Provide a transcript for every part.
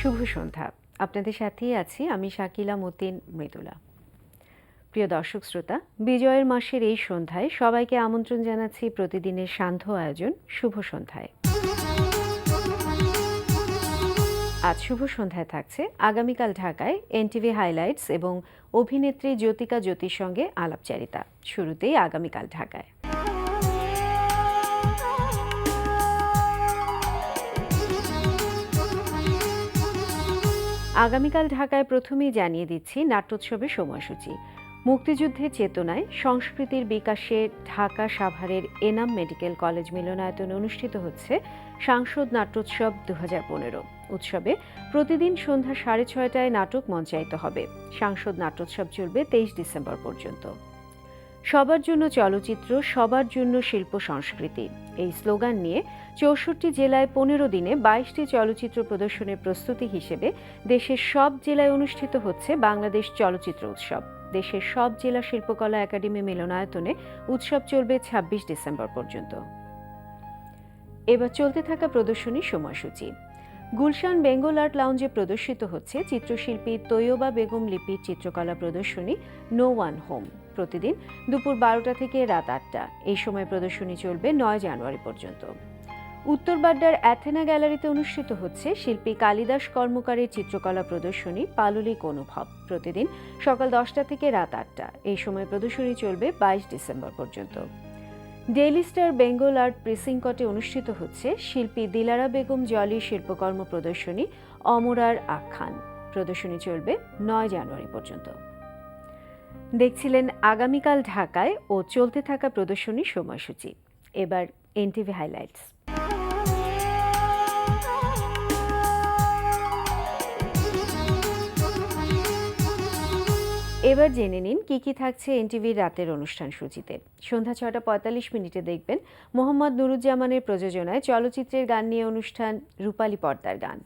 শুভ সন্ধ্যা। আপনাদের সাথেই আছি আমি শাকিলা মতিন মৃদুলা। প্রিয় দর্শক শ্রোতা, বিজয়ের মাসের এই সন্ধ্যায় সবাইকে আমন্ত্রণ জানাচ্ছি প্রতিদিনের সান্ধ্য আয়োজন শুভ সন্ধ্যায়। আজ শুভ সন্ধ্যায় থাকছে আগামীকাল ঢাকায় এনটিভি হাইলাইটস এবং অভিনেত্রী জ্যোতিকা জ্যোতির সঙ্গে আলাপচারিতা। শুরুতেই আগামীকাল ঢাকায়। আগামীকাল ঢাকায় প্রথমেই জানিয়ে দিচ্ছি নাট্যোৎসবের সময়সূচি। মুক্তিযুদ্ধের চেতনায় সংস্কৃতির বিকাশে ঢাকা সাভারের এনাম মেডিকেল কলেজ মিলনায়তনে অনুষ্ঠিত হচ্ছে সাংসদ নাট্যোৎসব 2015। উৎসবে প্রতিদিন সন্ধ্যা 6:30টায় নাটক মঞ্চায়িত হবে। সাংসদ নাট্যোৎসব চলবে 23 ডিসেম্বর পর্যন্ত। সবার জন্য চলচ্চিত্র, সবার জন্য শিল্প সংস্কৃতি, এই স্লোগান নিয়ে 64 জেলায় 15 দিনে 22টি চলচ্চিত্র প্রদর্শনের প্রস্তুতি হিসেবে দেশের সব জেলায় অনুষ্ঠিত হচ্ছে বাংলাদেশ চলচ্চিত্র উৎসব। দেশের সব জেলা শিল্পকলা একাডেমি মিলনায়তনে উৎসব চলবে 26 ডিসেম্বর পর্যন্ত। এবার চলতে থাকা প্রদর্শনীর সময়সূচি। গুলশান বেঙ্গল আর্ট লাউঞ্জে প্রদর্শিত হচ্ছে চিত্রশিল্পী তৈয়বা বেগম লিপির চিত্রকলা প্রদর্শনী নো ওয়ান হোম। প্রতিদিন দুপুর 12টা থেকে রাত 8টা। এই সময় প্রদর্শনী চলবে 9 জানুয়ারি পর্যন্ত। উত্তর বাড্ডার অ্যাথেনা গ্যালারিতে অনুষ্ঠিত হচ্ছে শিল্পী কালিদাস কর্মকারের চিত্রকলা প্রদর্শনী পাললিক অনুভব। প্রতিদিন সকাল 10টা থেকে রাত 8টা। এই সময় প্রদর্শনী চলবে 22 ডিসেম্বর পর্যন্ত। ডেইলি স্টার বেঙ্গল আর্ট প্রেসিংকটে অনুষ্ঠিত হচ্ছে শিল্পী দিলারা বেগম জলির শিল্পকর্ম প্রদর্শনী অমরার আখ্যান। প্রদর্শনী চলবে 9 জানুয়ারি পর্যন্ত। দেখছিলেন আগামীকাল ঢাকায় ও চলতে থাকা প্রদর্শনীর সময়সূচি। এবার এনটিভি হাইলাইটস। এবার জেনে নিন কি কি থাকছে এনটিভির রাতের অনুষ্ঠান সূচিতে। সন্ধ্যা 6:45 দেখবেন মোহাম্মদ নুরুজ্জামানের প্রযোজনায় চলচ্চিত্রের গান নিয়ে অনুষ্ঠান রূপালী পর্দার গান।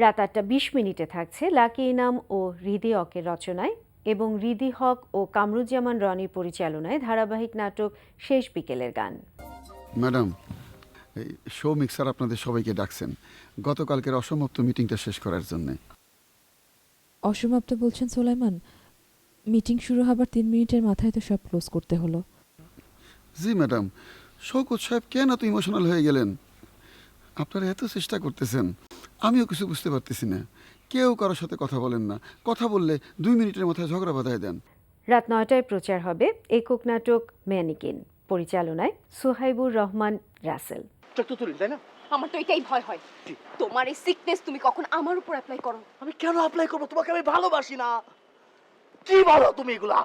রাত 8:20 থাকছে লাকি ইনাম ও হৃদি হকের রচনায় এবং হৃদি হক ও কামরুজ্জামান রনির পরিচালনায় ধারাবাহিক নাটক শেষ বিকেলের গান। ম্যাডাম, এই শো মিক্সার আপনাদের সবাইকে ডাকছেন গতকালকের অসমাপ্ত মিটিংটা শেষ করার জন্য। অসমাপ্ত বলছেন সোলাইমান? মিটিং শুরু হবার 3 মিনিটের মাথায় তো সব ক্লোজ করতে হলো। জি ম্যাডাম, শওকত সাহেব কেন এত ইমোশনাল হয়ে গেলেন? আপনারা এত চেষ্টা করতেছেন, আমিও কিছু বুঝতে পারতেছি না। কেউ কারোর সাথে কথা বলেন না, কথা বললে 2 মিনিটের মাথায় ঝগড়া বাঁধায় দেন। রাত 9টায় প্রচার হবে একক নাটক ম্যানিকিন, পরিচালনায় সুহাইবুর রহমান রাসেল। তাই না? আমার তো এটাই ভয় হয়, তোমার এই সিকনেস তুমি কখন আমার উপর অ্যাপ্লাই করো। আমি কেন অ্যাপ্লাই করবো? তোমাকে আমি ভালোবাসি না। কি বলো তুমি এগুলা?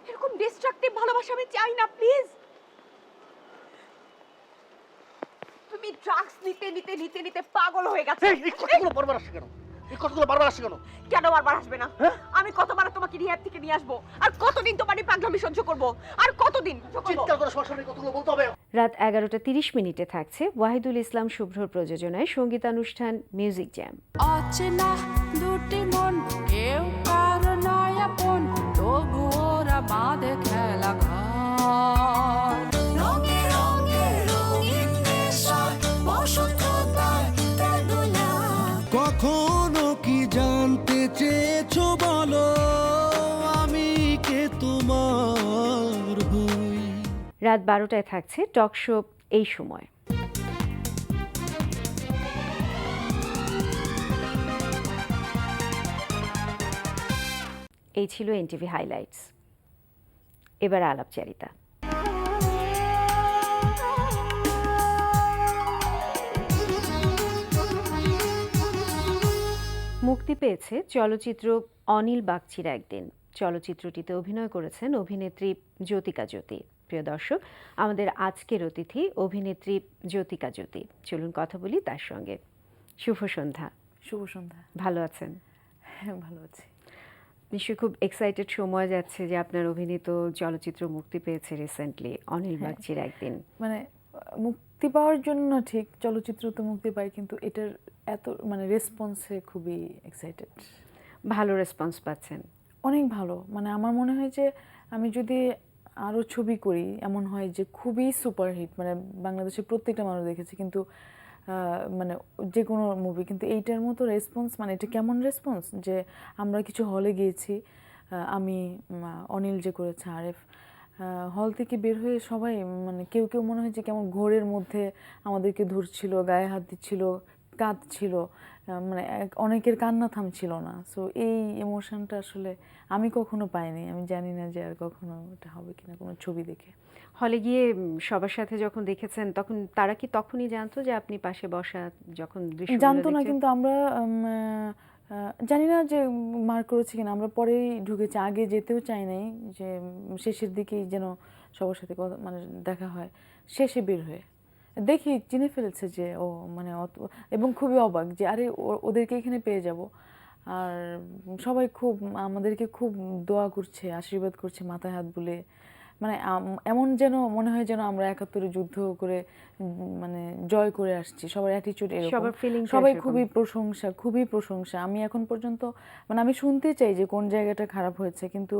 এরকম ডিস্ট্রাকটিভ ভালোবাসা আমি চাই না, প্লিজ। তুমি ড্রাগস নিতে নিতে নিতে নিতে পাগল হয়ে গেছো। এই কথাগুলো বারবার আসছে কেন? এই কথাগুলো বারবার আসছে কেন? কেন বারবার আসবে না? আমি কতবার তোমাকে রিহ্যাব থেকে নিয়ে আসবো, আর কতদিন তোমার এই পাগলামি সহ্য করবো, আর কতদিন চিৎকার করে সরাসরি কথাগুলো বলতে হবে। রাত 11:30 থাকছে ওয়াহিদুল ইসলাম শুভ্রর প্রযোজনায় সঙ্গীতানুষ্ঠান মিউজিক জ্যাম। অচেনা দুটি মন, কেউ কারো নয় আপন, তবু ওরা বাঁধে খেলা ঘর। রঙে রঙে রঙিন নেশায় বসন্ততায় বেদনা। কখনো কি জানতে চেয়েছো বলো, আমি কে তোমার হই? রাত 12টায় থাকছে টক শো এই সময়। এই ছিল এনটিভি হাইলাইটস। এবার আলাপচারিতা। মুক্তি পেয়েছে চলচ্চিত্র অনিল বাগচির একদিন। চলচ্চিত্রটিতে অভিনয় করেছেন অভিনেত্রী জ্যোতিকা জ্যোতি। প্রিয় দর্শক, আমাদের আজকের অতিথি অভিনেত্রী জ্যোতিকা জ্যোতি। চলুন কথা বলি তার সঙ্গে। শুভ সন্ধ্যা। শুভ সন্ধ্যা। ভালো আছেন? হ্যাঁ, ভালো আছি। নিশ্চয়ই খুব এক্সাইটেড সময় যাচ্ছে যে আপনার অভিনীত চলচ্চিত্র মুক্তি পেয়েছে রিসেন্টলি, অনিল হ্যাঁ। বাগচির একদিন। মানে মুক্তি পাওয়ার জন্য না ঠিক, চলচ্চিত্র তো মুক্তি পায় কিন্তু এটার এত মানে রেসপন্সে খুবই এক্সাইটেড। ভালো রেসপন্স পাচ্ছেন? অনেক ভালো। মানে আমার মনে হয় যে আমি যদি আরো ছবি করি এমন হয় যে খুবই সুপারহিট, মানে বাংলাদেশের প্রত্যেকটা মানুষ দেখেছে, কিন্তু মানে যে কোনো মুভি, কিন্তু এইটার মতো রেসপন্স, মানে এটা কেমন রেসপন্স যে আমরা কিছু হলে গিয়েছি, আমি অনিল যে করেছে আরেফ, হল থেকে বের হয়ে সবাই মানে কেউ কেউ মনে হয় যে কেমন ঘোরের মধ্যে আমাদেরকে ধরছিল, গায়ে হাত দিচ্ছিল, কাঁদছিল, মানে অনেকের কান্না থামছিল না। সো এই ইমোশনটা আসলে আমি কখনো পাইনি। আমি জানি না যে আর কখনো এটা হবে কিনা কোনো ছবি দেখে। হলে গিয়ে সবার সাথে যখন দেখেছেন তখন তারা কি তখনই জানতো যে আপনি পাশে বসা যখন দৃশ্যগুলো জানতো না, দেখছেন? কিন্তু আমরা জানি না যে মার্ক করেছে কিনা, আমরা পরেই ঢুকেছি, আগে যেতেও চাই নাই, যে শেষের দিকেই যেন সবার সাথে কথা মানে দেখা হয়, শেষে বের হয়ে দেখি চিনে ফেলেছে যে ও মানে এবং খুবই অবাক যে আরে ওদেরকে এখানে পেয়ে যাব। আর সবাই খুব আমাদেরকে খুব দোয়া করছে, আশীর্বাদ করছে, মাথায় হাত বুলে, মানে এমন যেন মনে হয় যেন আমরা ৭১ যুদ্ধ করে মানে জয় করে আসছি। সবার অ্যাটিটিউড এরকম, সবার ফিলিং সবাই খুবই প্রশংসা, খুবই প্রশংসা। আমি এখন পর্যন্ত মানে আমি শুনতে চাই যে কোন জায়গাটা খারাপ হয়েছে, কিন্তু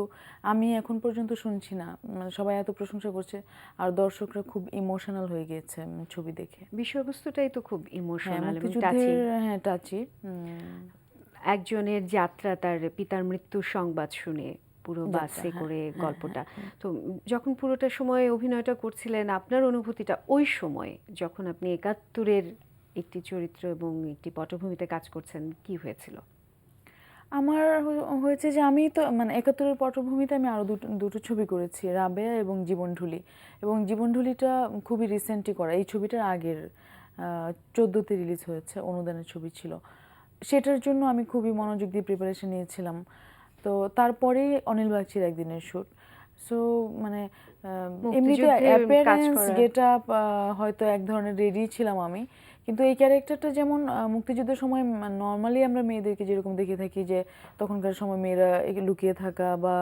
আমি এখন পর্যন্ত শুনছি না। মানে সবাই এত প্রশংসা করছে আর দর্শকরা খুব ইমোশনাল হয়ে গিয়েছে ছবি দেখে। বিষয়বস্তুটাই তো খুব হ্যাঁ, ইমোশনাল এবং টাচি। মুক্তিযুদ্ধের, হ্যাঁ টাচি। একজনের যাত্রা, তার পিতার মৃত্যুর সংবাদ শুনে পুরো যাত্রা, বাসে হ্যাঁ, করে হ্যাঁ, গল্পটা। হ্যাঁ। তো যখন পুরোটা সময় অভিনয়টা করছিলেন, আপনার অনুভূতিটা ওই সময় যখন আপনি ৭১-এর একটি চরিত্র এবং একটি পটভূমিতে কাজ করছেন, কি হয়েছিল? আমার হয়েছে যে আমি তো মানে ৭১-এর পটভূমিতে আমি আরো দুটো ছবি করেছি, রাবেয়া এবং জীবনঢুলি। এবং জীবনঢুলিটা খুবই রিসেন্টলি করা, এই ছবিটার আগের 14তে রিলিজ হয়েছে, অনুদানের ছবি ছিল। সেটার জন্য আমি খুবই মনোযোগ দিয়ে প্রিপারেশন নিয়েছিলাম। তো তারপরেই অনিল বাগচির একদিনের শ্যুট। সো মানে এমনিতে মুক্তিযুদ্ধে কাজ অ্যাপিয়ারেন্স করা। গেট আপ হয়তো এক ধরনের রেডি ছিলাম আমি, কিন্তু এই ক্যারেক্টারটা যেমন মুক্তিযুদ্ধের সময় নর্মালি আমরা মেয়েদেরকে যেরকম দেখে থাকি যে তখনকার সময় মেয়েরা লুকিয়ে থাকা বা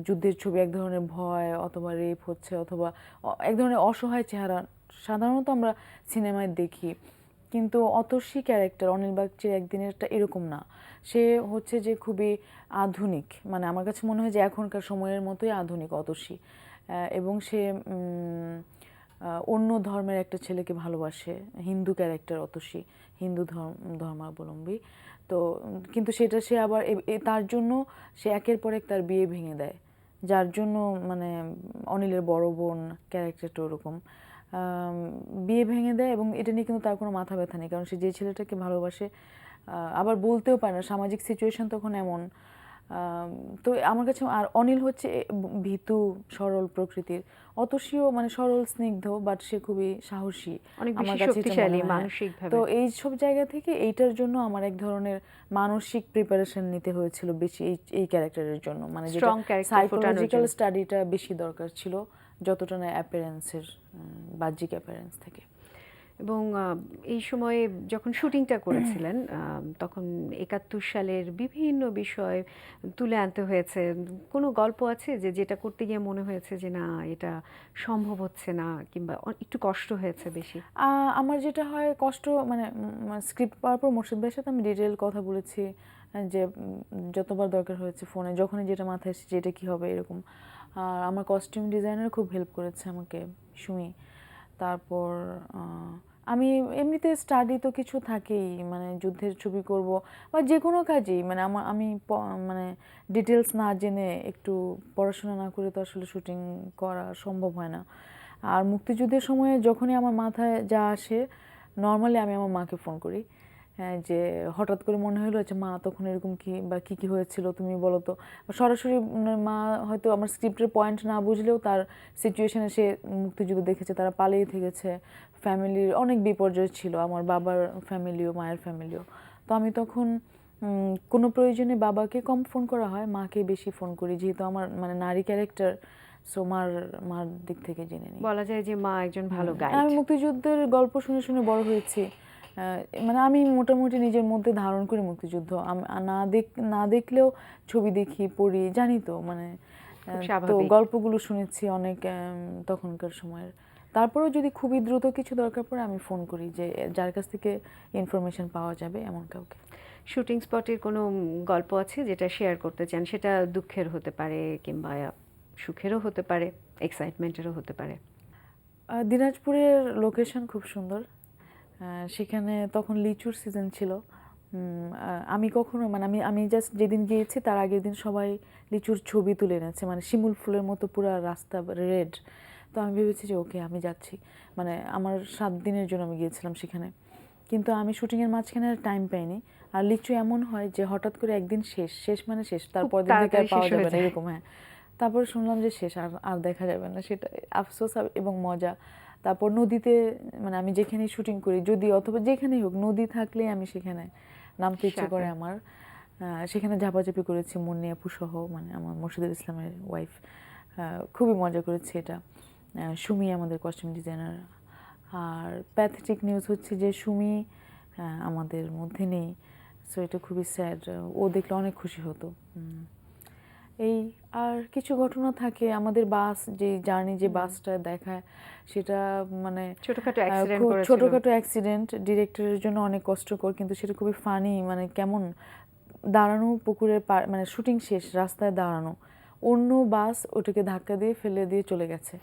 যুদ্ধের ছবি, এক ধরনের ভয় অথবা রেপ হচ্ছে অথবা এক ধরনের অসহায় চেহারা সাধারণত আমরা সিনেমায় দেখি, কিন্তু অতসী ক্যারেক্টার অনিল বাগচির একদিনেরটা এরকম না। সে হচ্ছে যে খুবই আধুনিক, মানে আমার কাছে মনে হয় যে এখনকার সময়ের মতোই আধুনিক অতসী। এবং সে অন্য ধর্মের একটা ছেলেকে ভালোবাসে, হিন্দু ক্যারেক্টার অতসী, হিন্দু ধর্মাবলম্বী। তো কিন্তু সেটা সে আবার তার জন্য সে একের পর এক তার বিয়ে ভেঙে দেয়, যার জন্য মানে অনিলের বড় বোন ক্যারেক্টারটা ওরকম বিয়ে ভেঙে দেয়। এবং এটা নিয়ে কিন্তু তার কোনো মাথা ব্যথা নেই, কারণ সে যে ছেলেটাকে ভালোবাসে আবার বলতেও পারে না, সামাজিক সিচুয়েশন তখন এমন। তো আমার কাছে আর অনিল হচ্ছে ভীতু সরল প্রকৃতির, অতসীও মানে সরল স্নিগ্ধ, বাট সে খুবই সাহসী, অনেক আমার বেশি কাছে এটা শক্তিশালী মনে হয়। মানসিকভাবে। তো এই সব জায়গা থেকে এইটার জন্য আমার এক ধরনের মানসিক প্রিপারেশন নিতে হয়েছিল বেশি এই ক্যারেক্টারের জন্য, মানে যেটা Strong character ফোটানোর সাইকোলজিক্যাল জন্য। স্টাডিটা বেশি দরকার ছিল যতটা না অ্যাপিয়ারেন্সের, বাহ্যিক অ্যাপিয়ারেন্স থেকে। এবং এই সময়ে যখন শুটিংটা করেছিলেন তখন ৭১ সালের বিভিন্ন বিষয় তুলে আনতে হয়েছে। কোনো গল্প আছে যে যেটা করতে গিয়ে মনে হয়েছে যে না এটা সম্ভব হচ্ছে না, কিংবা একটু কষ্ট হয়েছে বেশি? আমার যেটা হয় কষ্ট, মানে স্ক্রিপ্ট পাওয়ার পর মোর্শেদ ভাইয়ের সাথে আমি ডিটেল কথা বলেছি, যে যতবার দরকার হয়েছে ফোনে, যখনই যেটা মাথায় এসেছে এটা কী হবে এরকম। আর আমার কস্টিউম ডিজাইনার খুব হেল্প করেছে আমাকে, সুমি। তারপর আমি এমনিতে স্টাডি তো কিছু থাকেই, মানে যুদ্ধের ছবি করব বা যে কোনো কাজেই, মানে আমি মানে ডিটেলস না জেনে একটু পড়াশোনা না করে তো আসলে শুটিং করা সম্ভব হয় না। আর মুক্তিযুদ্ধের সময়ে যখনই আমার মাথায় যা আসে নর্মালি আমি আমার মাকে ফোন করি, হ্যাঁ, যে হঠাৎ করে মনে হলো যে মা তখন এরকম কি বা কী কী হয়েছিল তুমি বলো তো। সরাসরি মা হয়তো আমার স্ক্রিপ্টের পয়েন্ট না বুঝলেও তার সিচুয়েশনে সে মুক্তিযুদ্ধ দেখেছে, তারা পালিয়ে থেকেছে, ফ্যামিলির অনেক বিপর্যয় ছিল, আমার বাবার ফ্যামিলিও মায়ের ফ্যামিলিও। তো আমি তখন কোনো প্রয়োজনে বাবাকে কম ফোন করা হয়, মাকে বেশি ফোন করি, যেহেতু আমার মানে নারী ক্যারেক্টার। সো মার দিক থেকে জেনে নিই। বলা যায় যে মা একজন ভালো গাইড। আমি মুক্তিযুদ্ধের গল্প শুনে শুনে বড় হয়েছি, মানে আমি মোটামুটি নিজের মধ্যে ধারণ করি মুক্তিযুদ্ধ। না দেখলেও ছবি দেখি, পড়ি, জানি তো মানে খুব তো স্বাভাবিক। গল্পগুলো শুনেছি অনেক তখনকার সময়ের। তারপরেও যদি খুবই দ্রুত কিছু দরকার পড়ে আমি ফোন করি যে যার কাছ থেকে ইনফরমেশন পাওয়া যাবে এমন কাউকে। শুটিং স্পটের কোনো গল্প আছে যেটা শেয়ার করতে চান? সেটা দুঃখের হতে পারে কিংবা সুখেরও হতে পারে, এক্সাইটমেন্টেরও হতে পারে। দিনাজপুরের লোকেশন খুব সুন্দর। সেখানে তখন লিচুর সিজন ছিল। আমি কখনো মানে আমি জাস্ট যেদিন গিয়েছি তার আগের দিন সবাই লিচুর ছবি তুলে এনেছে, মানে শিমুল ফুলের মতো পুরো রাস্তা রেড। তো আমি ভেবেছি যে ওকে আমি যাচ্ছি, মানে আমার 7 দিনের জন্য আমি গিয়েছিলাম সেখানে। কিন্তু আমি শুটিংয়ের মাঝখানে আর টাইম পাইনি। আর লিচু এমন হয় যে হঠাৎ করে একদিন শেষ মানে শেষ, তারপর দিন থেকে আর তাড়াতাড়ি পাওয়া শেষ হয়ে যাবে না যায়। এরকম। হ্যাঁ, তারপরে শুনলাম যে শেষ, আর দেখা যাবে না, সেটা আফসোস এবং মজা। তারপর নদীতে, মানে আমি যেখানেই শুটিং করি যদি অথবা যেখানেই হোক নদী থাকলে আমি সেখানে নামতে ইচ্ছে করে সাঁতার। আমার। সেখানে ঝাপাঝাপি করেছি মুন্নি আপু সহ, মানে আমার মোর্শেদুল ইসলামের ওয়াইফ। খুবই মজা করেছি এটা। সুমি আমাদের কস্টিউম ডিজাইনার। আর প্যাথেটিক নিউজ হচ্ছে যে সুমি আমাদের মধ্যে নেই, সো এটা খুবই স্যাড। ও দেখলে অনেক খুশি হতো। এই আর কিছু ঘটনা থাকে আমাদের যে জার্নি, যে বাসটা দেখায় সেটা মানে ছোটখাটো অ্যাক্সিডেন্ট খুব করেছিল। ছোটখাটো অ্যাক্সিডেন্ট, ডিরেক্টরের জন্য অনেক কষ্টকর, কিন্তু সেটা খুবই ফানি। মানে কেমন দাঁড়ানো পুকুরের মানে শুটিং শেষ রাস্তায় দাঁড়ানো, অন্য বাস ওটাকে ধাক্কা দিয়ে ফেলে দিয়ে চলে গেছে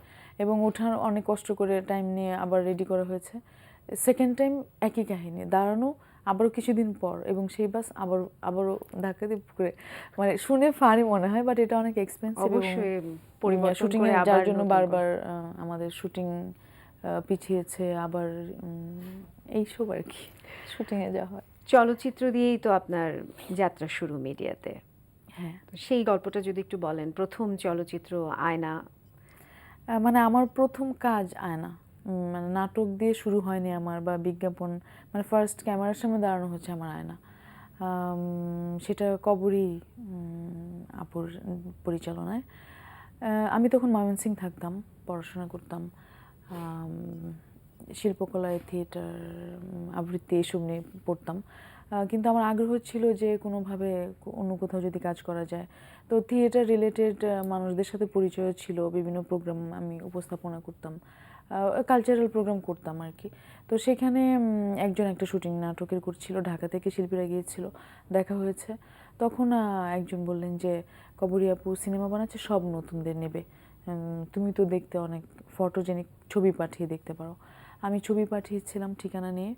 এবং ওঠার অনেক কষ্ট করে টাইম নিয়ে আবার রেডি করা হয়েছে। সেকেন্ড টাইম একই কাহিনী, দাঁড়ানো আবারও কিছুদিন পর, এবং সেই বাস আবারও ধাক্কা দিয়ে পুকুরে। মানে শুনে ফানি মনে হয়, বাট এটা অনেক এক্সপেন্সিভ এবং অবশ্যই পরিবর্তন শুটিং করে এর আবার যার জন্য নতুন করে। বারবার আমাদের শুটিং পিছিয়েছে আবার, এইসব আর কি শুটিংয়ে যা হয়। চলচ্চিত্র দিয়েই তো আপনার যাত্রা শুরু মিডিয়াতে। হ্যাঁ, তো সেই গল্পটা যদি একটু বলেন, প্রথম চলচ্চিত্র আয়না। মানে আমার প্রথম কাজ আয়না। মানে নাটক দিয়ে শুরু হয়নি আমার, বা বিজ্ঞাপন, মানে ফার্স্ট ক্যামেরার সামনে দাঁড়ানো হচ্ছে আমার আয়না। সেটা কবরী আপুর পরিচালনায়। আমি তখন ময়মনসিংহ থাকতাম, পড়াশোনা করতাম। শিল্পকলায় থিয়েটার, আবৃত্তি এসব নিয়ে পড়তাম। কিন্তু আমার আগ্রহ ছিল যে কোনোভাবে অন্য কোথাও যদি কাজ করা যায়। তো থিয়েটার রিলেটেড মানুষদের সাথে পরিচয় ছিল, বিভিন্ন প্রোগ্রাম আমি উপস্থাপনা করতাম, কালচারাল প্রোগ্রাম করতাম আর কি। তো সেখানে একজন একটা শুটিং নাটকের করছিল, ঢাকা থেকে শিল্পীরা গিয়েছিল, দেখা হয়েছে। তখন একজন বললেন যে কবরী আপু সিনেমা বানাচ্ছে, সব নতুনদের নেবে, তুমি তো দেখতে অনেক ফটোজেনিক, ছবি পাঠিয়ে দেখতে পারো। আমি ছবি পাঠিয়েছিলাম ঠিকানা নিয়ে।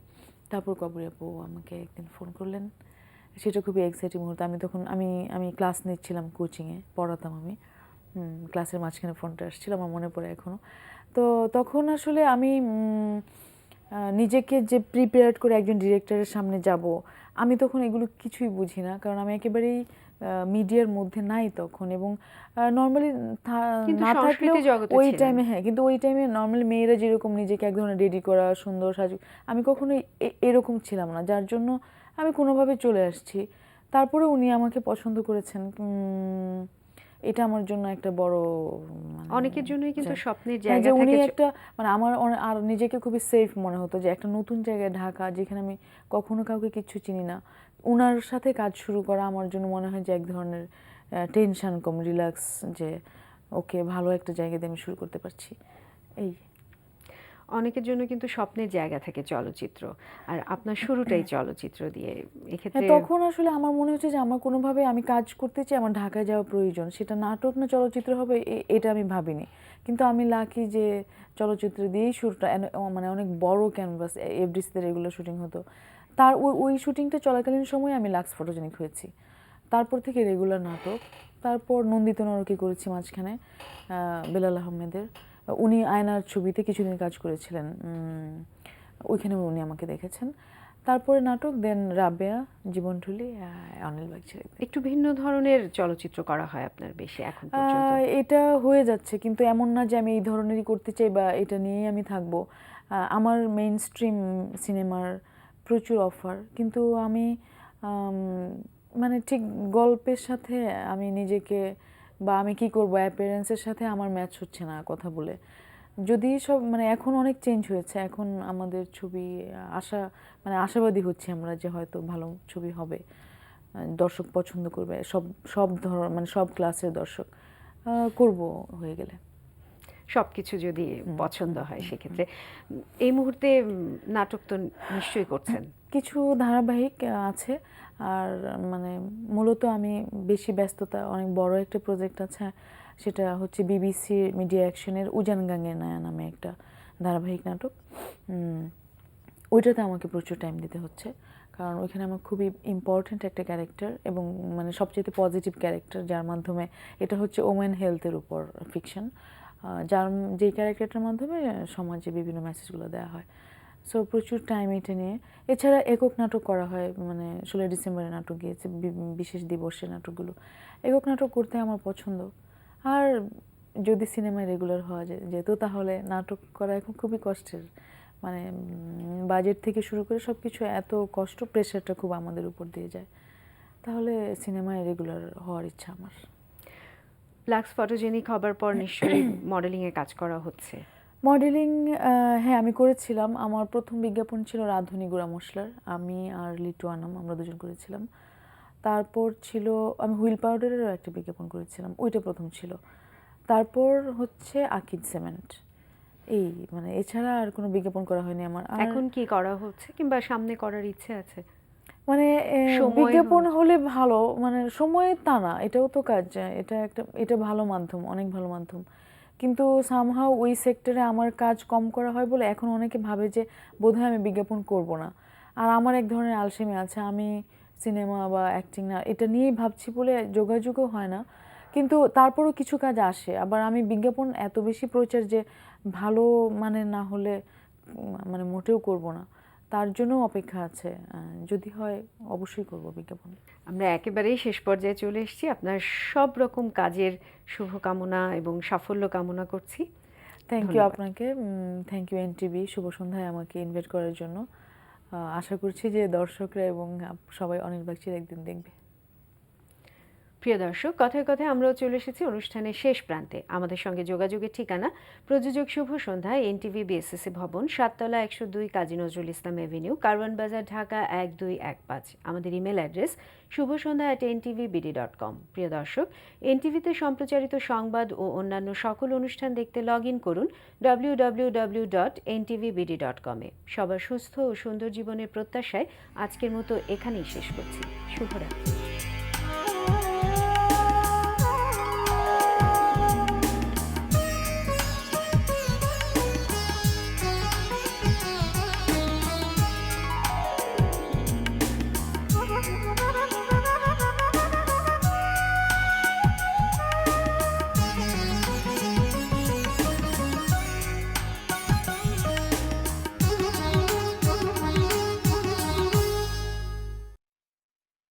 তারপর কবরী আপু আমাকে একদিন ফোন করলেন, সেটা খুবই এক্সাইটিং মুহূর্ত। আমি তখন আমি ক্লাস নিচ্ছিলাম, কোচিংয়ে পড়াতাম আমি। ক্লাসের মাঝখানে ফোনটা আসছিল, আমার মনে পড়ে এখনও। তো তখন আসলে আমি নিজেকে যে প্রিপেয়ার করে একজন ডিরেক্টরের সামনে যাব, আমি তখন এগুলো কিছুই বুঝি না, কারণ আমি একেবারেই মিডিয়ার মধ্যে নাই তখন। এবং নর্মালি কিন্তু না থাকলেও সংস্কৃতি জগতে ওই ছিলেন। টাইমে, হ্যাঁ, কিন্তু ওই টাইমে নর্মালি মেয়েরা যেরকম নিজেকে এক ধরনের রেডি করা, সুন্দর সাজু, আমি কখনোই এরকম ছিলাম না, যার জন্য আমি কোনোভাবে চলে আসছি। তারপরে উনি আমাকে পছন্দ করেছেন। এটা আমার জন্য একটা বড়, মানে অনেকের জন্যই কিন্তু স্বপ্নের হ্যাঁ, জায়গা যে উনি থাকে। একটা, মানে আমার আর নিজেকে খুবই সেফ মনে হতো যে একটা নতুন জায়গায় ঢাকা, যেখানে আমি কখনো কাউকে কিচ্ছু চিনি না, ওনার সাথে কাজ শুরু করা আমার জন্য মনে হয় যে এক ধরনের টেনশন কম, রিল্যাক্স, যে ওকে ভালো একটা জায়গা দিয়ে আমি শুরু করতে পারছি। এই অনেকের জন্য কিন্তু স্বপ্নের জায়গা থাকে চলচ্চিত্র, আর আপনার শুরুটাই চলচ্চিত্র দিয়ে। হ্যাঁ, এক্ষেত্রে তখন আসলে আমার মনে হচ্ছে যে আমার কোনোভাবে আমি কাজ করতে চাই, আমার ঢাকায় যাওয়া প্রয়োজন, সেটা নাটক না চলচ্চিত্র হবে এটা আমি ভাবিনি। কিন্তু আমি লাকি যে চলচ্চিত্র দিয়েই শুরুটা, মানে অনেক বড় ক্যানভাস, এফডিসিতে রেগুলার শুটিং হতো। তার ওই শুটিংটা চলাকালীন সময় আমি লাক্স ফটোজেনিক হয়েছি। তারপর থেকে রেগুলার নাটক, তারপর নন্দিত নরকে করেছি মাঝখানে বেলাল আহমেদের। উনি আয়নার ছবিতে কিছুদিন কাজ করেছিলেন, ওইখানে উনি আমাকে দেখেছেন। তারপরে নাটক, দেন রাবেয়া, জীবনঢুলি, অনিল বাগচি। একটু ভিন্ন ধরনের চলচ্চিত্র করা হয় আপনার বেশি এখন পর্যন্ত। এটা হয়ে যাচ্ছে, কিন্তু এমন না যে আমি এই ধরনেরই করতে চাই বা এটা নিয়েই আমি থাকবো। আমার মেইন স্ট্রিম সিনেমার প্রচুর অফার, কিন্তু আমি মানে ঠিক গল্পের সাথে আমি নিজেকে, বা আমি কি করবো অ্যাপিয়ারেন্সের সাথে আমার ম্যাচ হচ্ছে না কথা বলে। যদি সব মানে এখন অনেক চেঞ্জ হয়েছে, এখন আমাদের ছবি আশাবাদী হচ্ছে আমরা যে হয়তো ভালো ছবি হবে, দর্শক পছন্দ করবে, সব মানে সব ক্লাসের দর্শক করব হয়ে গেলে। সবকিছু যদি পছন্দ হয় সেক্ষেত্রে এই মুহূর্তে নাটক তো নিশ্চয়ই করছেন। কিছু ধারাবাহিক আছে, আর মানে মূলত আমি বেশি ব্যস্ততা, অনেক বড় একটা প্রজেক্ট আছে, সেটা হচ্ছে বিবিসি মিডিয়া অ্যাকশনের উজান গাঙ্গে নায়া নামে একটা ধারাবাহিক নাটক। ওইটাতে আমাকে প্রচুর টাইম দিতে হচ্ছে, কারণ ওইখানে আমার খুবই ইম্পর্ট্যান্ট একটা ক্যারেক্টার এবং মানে সবচেয়ে পজিটিভ ক্যারেক্টার, যার মাধ্যমে এটা হচ্ছে ওমেন হেলথের উপর ফিকশন, যেই ক্যারেক্টারটার মাধ্যমে সমাজে বিভিন্ন মেসেজগুলো দেওয়া হয়। সো প্রচুর টাইম এটা নিয়ে। এছাড়া একক নাটক করা হয়, মানে 16 ডিসেম্বরে নাটক গিয়েছে, বিশেষ দিবসের নাটকগুলো। একক নাটক করতে আমার পছন্দ। আর যদি সিনেমায় রেগুলার হওয়া যেত তাহলে নাটক করা এখন খুবই কষ্টের, মানে বাজেট থেকে শুরু করে সব কিছু এত কষ্ট, প্রেশারটা খুব আমাদের উপর দিয়ে যায়। তাহলে সিনেমায় রেগুলার হওয়ার ইচ্ছা আমার। লাক্স ফটোজেনিক হবার পর নিশ্চয়ই মডেলিংয়ে কাজ করা হচ্ছে। মডেলিং, হ্যাঁ আমি করেছিলাম। আমার প্রথম বিজ্ঞাপন ছিল রাঁধুনি গুঁড়া মশলার, আমি আর লিটু আনাম আমরা দুজন করেছিলাম। তারপর ছিল আমি হুইল পাউডারেরও একটা বিজ্ঞাপন করেছিলাম, ওইটা প্রথম ছিল। তারপর হচ্ছে আকিদ সিমেন্ট, এই মানে এছাড়া আর কোনো বিজ্ঞাপন করা হয়নি আমার। আর এখন কি করা হচ্ছে কিংবা সামনে করার ইচ্ছে আছে? মানে সময় বিজ্ঞাপন হলে ভালো, মানে সময় তা না, এটাও তো কাজ, এটা ভালো মাধ্যম, অনেক ভালো মাধ্যম, কিন্তু সামহাও ওই সেক্টরে আমার কাজ কম করা হয় বলে এখন অনেকে ভাবে যে বোধহয় আমি বিজ্ঞাপন করব না। আর আমার এক ধরনের আলসেমি আছে, আমি সিনেমা বা অ্যাক্টিং না এটা নিয়েই ভাবছি বলে যোগাযোগও হয় না, কিন্তু তারপরও কিছু কাজ আসে। আবার আমি বিজ্ঞাপন এত বেশি প্রচার যে ভালো মানে না হলে মানে মোটেও করব না, তার জন্য অপেক্ষা আছে। যদি হয় অবশ্যই করব বিজ্ঞাপন। আমরা একেবারেই শেষ পর্যায়ে চলে এসেছি। আপনার সব রকম কাজের শুভকামনা এবং সাফল্য কামনা করছি। থ্যাংক ইউ ধন্যবাদ। আপনাকে, থ্যাংক ইউ এনটিভি শুভ সন্ধ্যায় আমাকে ইনভাইট করার জন্য। আশা করছি যে দর্শকরা এবং সবাই অনির্বাচিত একদিন দেখবে। প্রিয় দর্শক, কথায় কথায় আমরাও চলে এসেছি অনুষ্ঠানের শেষ প্রান্তে। আমাদের সঙ্গে যোগাযোগের ঠিকানা প্রযোজক শুভ সন্ধ্যায়, এনটিভি বিএসসিসি ভবন, 7 তলা 102 কাজী নজরুল ইসলাম এভিনিউ, কারওয়ান বাজার, ঢাকা 1215। আমাদের ইমেল অ্যাড্রেস shubhosandha@ntvbd.com। প্রিয় দর্শক, এনটিভিতে সম্প্রচারিত সংবাদ ও অন্যান্য সকল অনুষ্ঠান দেখতে লগ ইন করুন www.ntvbd.com এ। সবার সুস্থ ও সুন্দর জীবনের প্রত্যাশায় আজকের মতো এখানেই শেষ করছি। শুভরাত্রি।